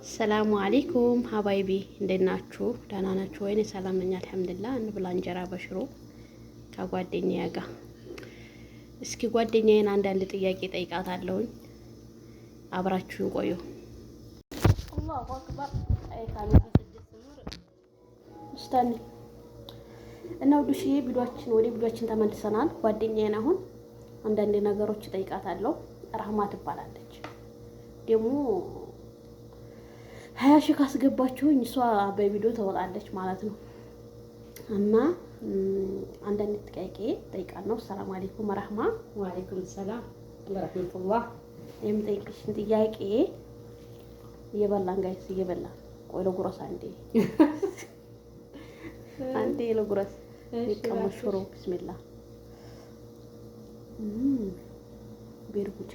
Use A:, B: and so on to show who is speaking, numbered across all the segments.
A: ሰላሙ አለይኩም ሀባይቢ እንዴት ናችሁ? ደህና ናችሁ ወይ? ሰላም ነኝ አልሐምዱሊላህ። እንብላ እንጀራ በሽሮ ከጓደኛዬ ጋር። እስኪ ጓደኛዬን አንዳንድ ጥያቄ ጠይቃታለሁኝ። አብራችሁን ቆዩ። አላሁ አክበር አይካና ስታኒ እና ውዱሽ ቪዲዮአችን ተመልሰናል። ጓደኛዬን አሁን አንዳንድ ነገሮች ጠይቃታለሁ። ረህማ ትባላለች ደግሞ 20 ሺህ ካስገባችሁኝ እሷ በቪዲዮ ተወጣለች ማለት ነው። እና አንዳንድ ጥያቄ ጠይቃለሁ። ሰላም አለይኩም ረህማ።
B: ወአለይኩም ሰላም ወራህመቱላህ።
A: የምጠይቅሽን ጥያቄ እየበላን ጋይስ እየበላን ቆይ ለጉረስ አንዴ ለጉረስ ይቀመሽሩ ቢስሚላህ ቤርጉድ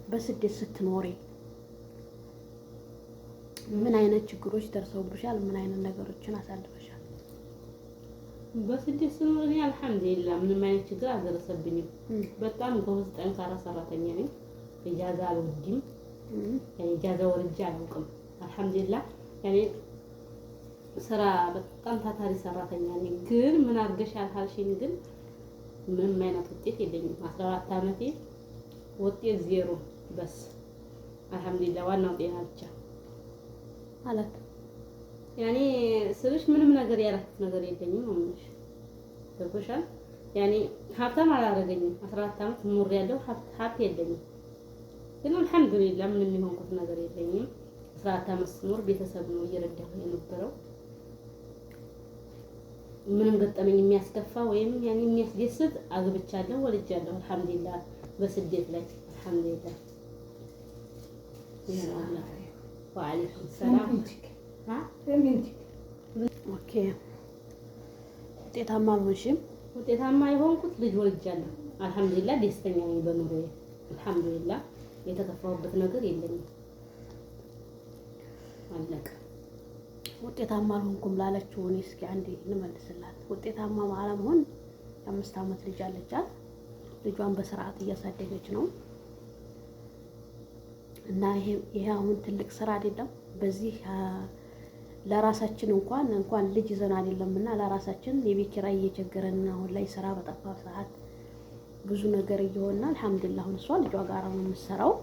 A: በስደት ስትኖሪ ምን አይነት ችግሮች ደርሰውብሻል? ምን አይነት ነገሮችን አሳልፈሻል?
B: በስደት ስኖር አልሐምዱሊላህ ምንም አይነት ችግር አልደረሰብኝም። በጣም ጎበዝ ጠንካራ ሰራተኛ ነኝ። ኢጃዛ አልወድም። ኢጃዛ ወርጄ አላውቅም። አልሐምዱሊላህ ያኔ ስራ በጣም ታታሪ ሰራተኛ ነኝ። ግን ምን አድርገሻል ካልሽኝ ግን ምንም አይነት ውጤት የለኝም። 14 አመቴ ውጤት ዜሮ በስ አልሐምዱሊላህ። ዋናው ጤና ብቻ
A: ማለት
B: ያኔ ስልሽ ምንም ነገር ያላችሁት ነገር የለኝም ነው የምልሽ። ገብቶሻል? ያኔ ሀብታም አላደረገኝም። 14 አመት ኑር ያለው ሀብት የለኝም። ግን አልሐምዱሊላህ ምንም የሆንኩት ነገር የለኝም። 14 አመት ስኖር ቤተሰብ ነው እየረዳሁ የነበረው። ምንም ገጠመኝ የሚያስከፋ ወይም ያኔ የሚያስደስት አግብቻለሁ፣ ወልጃለሁ። አልሐምዱሊላህ በስደት ላይ አልሐምዱሊላህ። ወአለይኩም ሰላም።
A: ኦኬ ውጤታማ አልሆንሽም?
B: ውጤታማ የሆንኩት ልጅ ወልጃለሁ። አልሐምዱሊላህ ደስተኛ ነኝ በኑሮዬ። አልሐምዱሊላህ የተከፋሁበት ነገር የለኝም። አለቀ።
A: ውጤታማ አልሆንኩም ላለችው እኔ እስኪ አንዴ እንመልስላት። ውጤታማ አለመሆን የ5 አመት ልጅ አለቻት። ልጇን በስርዓት እያሳደገች ነው። እና ይሄ አሁን ትልቅ ስራ አይደለም። በዚህ ለራሳችን እንኳን ልጅ ይዘን አይደለምና ለራሳችን የቤት ኪራይ እየቸገረን አሁን ላይ ስራ በጠፋ ሰዓት ብዙ ነገር እየሆነና አልሐምዱሊላህ አሁን እሷ ልጇ ጋር ነው የምትሰራው።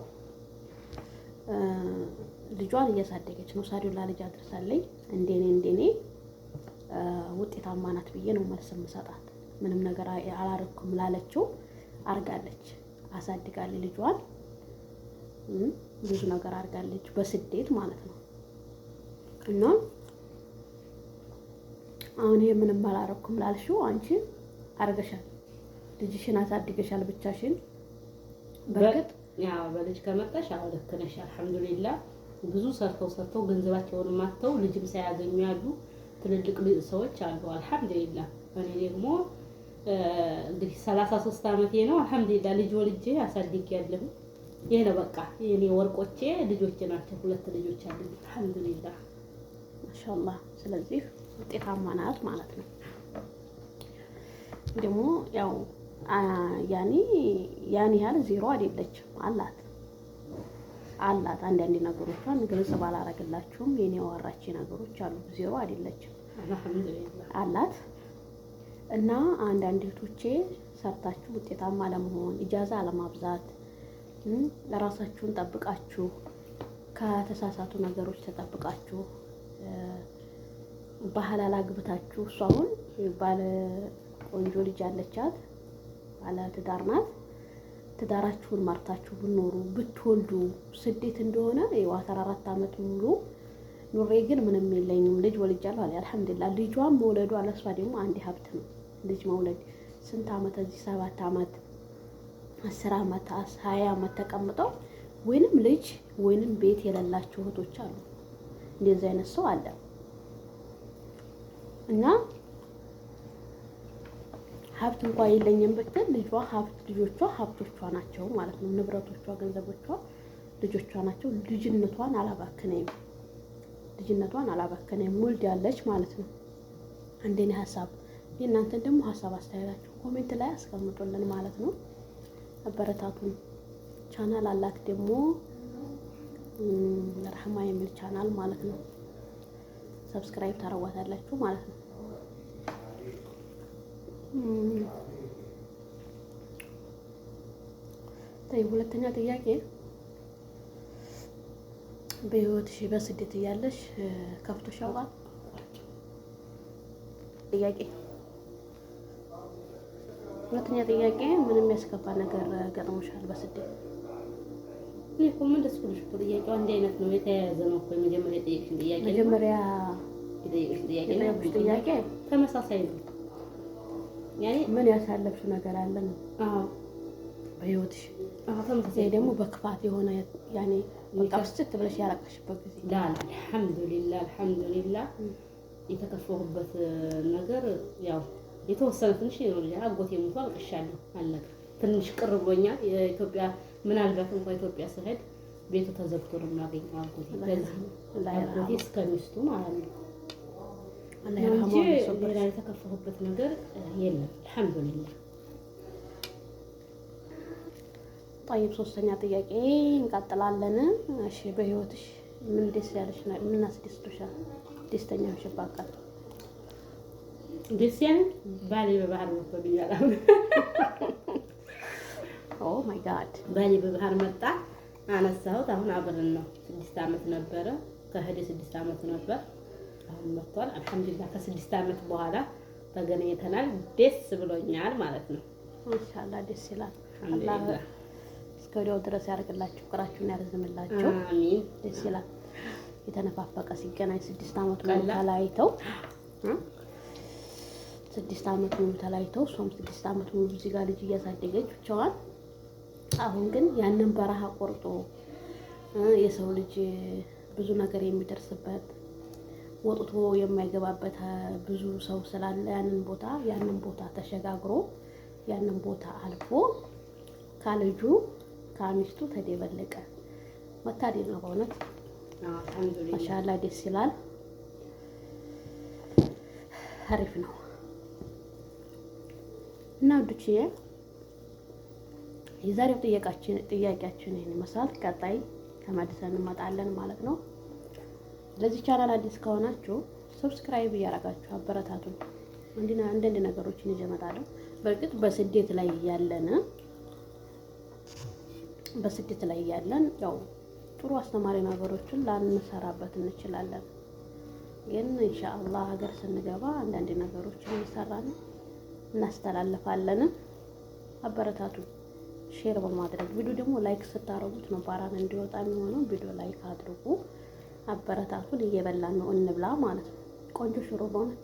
A: ልጇን እያሳደገች ነው። ሳዲውላ ልጅ አድርሳለኝ። እንደኔ ውጤታማ ናት ብዬ ነው መልስ የምሰጣት። ምንም ነገር አላረኩም ላለችው አርጋለች፣ አሳድጋለች ልጇን። ብዙ ነገር አርጋለች በስደት ማለት ነው። እና አሁን ይሄ ምንም አላረኩም ላልሽው አንቺ አርገሻል፣ ልጅሽን አሳድገሻል ብቻሽን። በርግጥ
B: ያው በልጅ ከመጣሽ አዎ ልክ ነሽ። አልሐምዱሊላህ ብዙ ሰርተው ገንዘባቸውን ማተው ልጅም ሳያገኙ ያሉ ትልልቅ ሰዎች አሉ። አልሐምዱሊላህ እኔ ደግሞ እንግዲህ 33 አመቴ ነው። አልሐምዱሊላህ ልጅ ወልጄ አሳድጌያለሁ። ይሄ ነው በቃ የኔ ወርቆቼ ልጆቼ ናቸው። 2 ልጆች አሉኝ። አልሐምዱሊላህ
A: ማሻአላህ። ስለዚህ ውጤታማ ናት ማለት ነው። ደግሞ ያው ያን ያህል ዜሮ አይደለችም። አላት አንዳንድ ነገሮቿን ግልጽ ባላረግላችሁም የኔ ያወራች ነገሮች አሉ። ዜሮ አይደለችም
B: አልሐምዱሊላህ
A: አላት። እና አንዳንድ እህቶቼ ሰርታችሁ ውጤታማ ለመሆን ኢጃዛ አለማብዛት፣ ለራሳችሁን ጠብቃችሁ ከተሳሳቱ ነገሮች ተጠብቃችሁ በሐላል አግብታችሁ እሷ አሁን ባለ ቆንጆ ልጅ አለቻት፣ ባለ ትዳር ናት። ትዳራችሁን ማርታችሁ ብትኖሩ ብትወልዱ ስደት እንደሆነ ይኸው 14 አመት ሙሉ ኑሬ ግን ምንም የለኝም ልጅ ወልጃለሁ አለ። አልሐምዱሊላህ ልጇን መውለዱ አለሷ ደግሞ አንድ ሀብት ነው። ልጅ መውለድ ስንት አመት እዚህ 7 አመት 10 አመት 20 አመት ተቀምጠው ወይንም ልጅ ወይንም ቤት የሌላቸው እህቶች አሉ። እንደዚህ አይነት ሰው አለ። እና ሀብት እንኳን የለኝም ብትል ልጆቿ ሀብቶቿ ናቸው ማለት ነው። ንብረቶቿ፣ ገንዘቦቿ ልጆቿ ናቸው። ልጅነቷን አላባከነም ወልዳለች ማለት ነው። እንደኔ ሀሳብ የእናንተን ደግሞ ሀሳብ አስተያየታችሁ ኮሜንት ላይ አስቀምጡልን ማለት ነው። አበረታቱን። ቻናል አላት ደግሞ ረህማ የሚል ቻናል ማለት ነው። ሰብስክራይብ ታረጓታላችሁ ማለት ነው። ሁለተኛ ጥያቄ በህይወትሽ በስደት እያለሽ ከፍቶሽ ያውቃል? ጥያቄ ሁለተኛ ጥያቄ ምንም ያስከፋ ነገር ገጥሞሻል በስደት?
B: እኔ እኮ ምን ደስ ብሎሽ እኮ ጥያቄው አንድ አይነት ነው፣ የተያያዘ ነው እኮ። የመጀመሪያ የጠየቅሽን ጥያቄ
A: መጀመሪያ
B: የጠየቅሽን ጥያቄ ተመሳሳይ ነው። ያኔ
A: ምን ያሳለፍሽው ነገር አለ ነው?
B: አዎ
A: በህይወትሽ።
B: አዎ ተመሳሳይ
A: ደግሞ በክፋት የሆነ ያኔ በቃ ፍስት ብለሽ ያለቀሽበት ጊዜ?
B: አልሐምዱሊላህ አልሐምዱሊላህ የተከፈሁበት ነገር ያው የተወሰነ ትንሽ ነው። አጎቴ ሞቶ አልቅሻለሁ፣ አለቀ። ትንሽ ቅር ብሎኛል። የኢትዮጵያ ምናልባት እንኳን ኢትዮጵያ ስሄድ ቤቱ ተዘግቶ ነው የማገኘው አጎቴ። ለዚህ አጎቴ እስከ ሚስቱ ማለት ነው እንጂ ሌላ የተከፈሁበት ነገር የለም። አልሐምዱሊላህ።
A: طيب ሶስተኛ ጥያቄ እንቀጥላለን። እሺ በህይወትሽ ምን ደስ ያለሽ ነው? ምን አስደስቶሻል? ደስተኛ ሆንሽበት?
B: ደስ ያለኝ ባሌ በባህር መጥቶ ብያለሁ።
A: ኦ ማይ ጋድ
B: ባሌ በባህር መጣ፣ አነሳሁት። አሁን አብረን ነው። 6 አመት ነበረ ከሄደ 6 አመት ነበር። አሁን መጥቷል። አልሐምዱሊላህ ከ6 አመት በኋላ ተገናኝተናል። ደስ ብሎኛል ማለት ነው።
A: ማሻአላህ ደስ ይላል። አላህ እስከ ወዲያው ድረስ ያደርግላችሁ፣ ፍቅራችሁን ያርዝምላችሁ።
B: አሚን።
A: ደስ ይላል። የተነፋፈቀ ሲገናኝ 6 አመት ሙሉ ተለያይተው 6 አመት ሙሉ ተለያይተው እሷም 6 አመት ሙሉ እዚህ ጋር ልጅ እያሳደገች ብቻዋን። አሁን ግን ያንን በረሃ ቆርጦ የሰው ልጅ ብዙ ነገር የሚደርስበት ወጥቶ የማይገባበት ብዙ ሰው ስላለ ያንን ቦታ ተሸጋግሮ ያንን ቦታ አልፎ ከልጁ ከሚስቱ ተደበለቀ። መታደል ነው በእውነት
B: አልሐምዱሊላህ።
A: ማሻአላህ ደስ ይላል። አሪፍ ነው እና ውዶቼ የዛሬው ጥያቄያችን ይሄን ይመስላል። ቀጣይ ተመልሰን እንመጣለን ማለት ነው። ለዚህ ቻናል አዲስ ከሆናችሁ ሰብስክራይብ እያደረጋችሁ አበረታቱን። አንዳንድ ነገሮችን ይዤ እመጣለሁ። በእርግጥ በስደት ላይ ያለን ያው ጥሩ አስተማሪ ነገሮችን ላንሰራበት እንችላለን። ግን ኢንሻአላህ ሀገር ስንገባ አንዳንድ ነገሮችን እንሰራለን እናስተላልፋለን። አበረታቱ። ሼር በማድረግ ቪዲዮ ደግሞ ላይክ ስታረጉት ነው ባራን እንዲወጣ የሚሆነው። ቪዲዮ ላይክ አድርጉ፣ አበረታቱን። እየበላን ነው እንብላ ማለት ነው። ቆንጆ ሽሮ በእውነት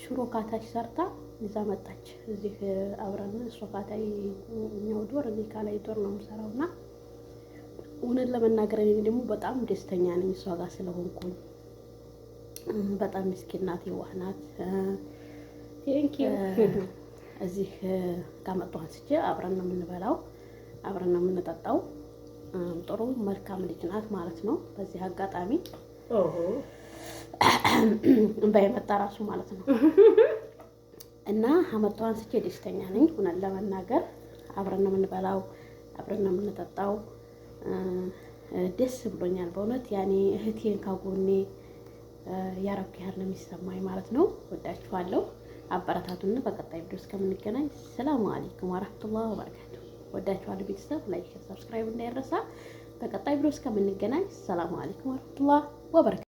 A: ሽሮ ካታች ሰርታ ይዛ መጣች። እዚህ አብረን እሷ ካታይ እኛው ዶር እኔ ካላይ ዶር ነው የምሰራውና እውነት ለመናገር እኔ ደግሞ በጣም ደስተኛ ነኝ እሷ ጋር ስለሆንኩኝ። በጣም ምስኪን ናት፣ የዋህ ናት።
B: ቴንኪው።
A: እዚህ ካመጣሁ አንስቼ አብረን ነው የምንበላው፣ አብረን ነው የምንጠጣው። ጥሩ መልካም ልጅ ናት ማለት ነው። በዚህ አጋጣሚ እንባይ መጣ ራሱ ማለት ነው። እና አመጣሁ አንስቼ ደስተኛ ነኝ እውነት ለመናገር። አብረን ነው የምንበላው፣ አብረን ነው የምንጠጣው። ደስ ብሎኛል በእውነት ያኔ እህቴን ካጎኔ ያረኩ ያህል ነው የሚሰማኝ ማለት ነው። ወዳችኋለሁ። አበረታቱን። በቀጣይ ቪዲዮ እስከምንገናኝ ሰላም አለይኩም ወራህመቱላሂ ወበረካቱ። ወዳችኋለሁ ቤተሰብ። ላይክ፣ ሰብስክራይብ እንዳይረሳ። በቀጣይ ቪዲዮ እስከምንገናኝ ሰላም አለይኩም ወራህመቱላሂ ወበረካቱ።